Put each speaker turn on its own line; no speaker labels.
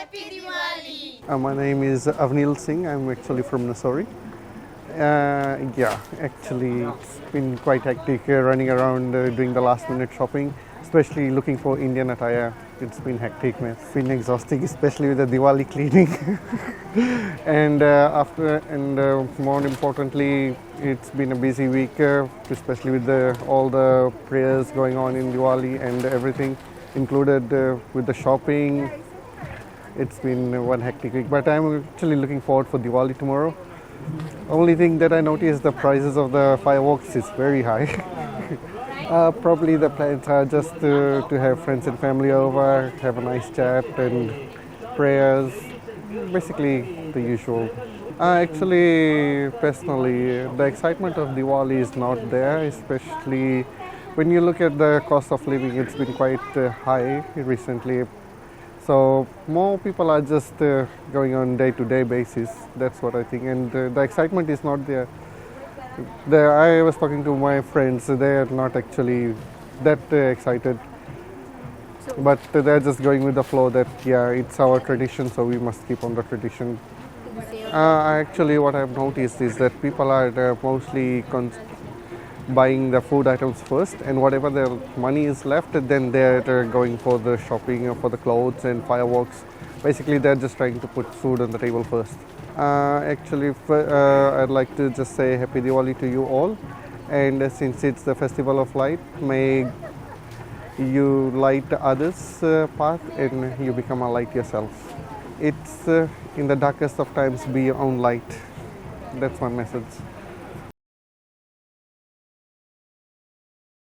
Happy Diwali!
My name is Avneel Singh. I'm actually from Nausori. Actually, it's been quite hectic running around doing the last minute shopping, especially looking for Indian attire. It's been hectic, man. It's been exhausting, especially with the Diwali cleaning. and more importantly, it's been a busy week, especially with all the prayers going on in Diwali and everything included with the shopping. It's been one hectic week, but I'm actually looking forward for Diwali tomorrow. Only thing that I noticed, the prices of the fireworks is very high. Probably the plans are just to have friends and family over, have a nice chat and prayers, basically the usual. Actually, personally, the excitement of Diwali is not there, especially when you look at the cost of living. It's been quite high recently. So more people are just going on day-to-day basis. That's what I think, and the excitement is not there. I was talking to my friends; they are not actually that excited, but they're just going with the flow. That it's our tradition, so we must keep on the tradition. Actually, what I've noticed is that people are mostly buying the food items first, and whatever their money is left, then they're going for the shopping, for the clothes and fireworks. Basically, they're just trying to put food on the table first. I'd like to just say Happy Diwali to you all, and since it's the festival of light, may you light others' path and you become a light yourself. It's in the darkest of times, be your own light. That's my message.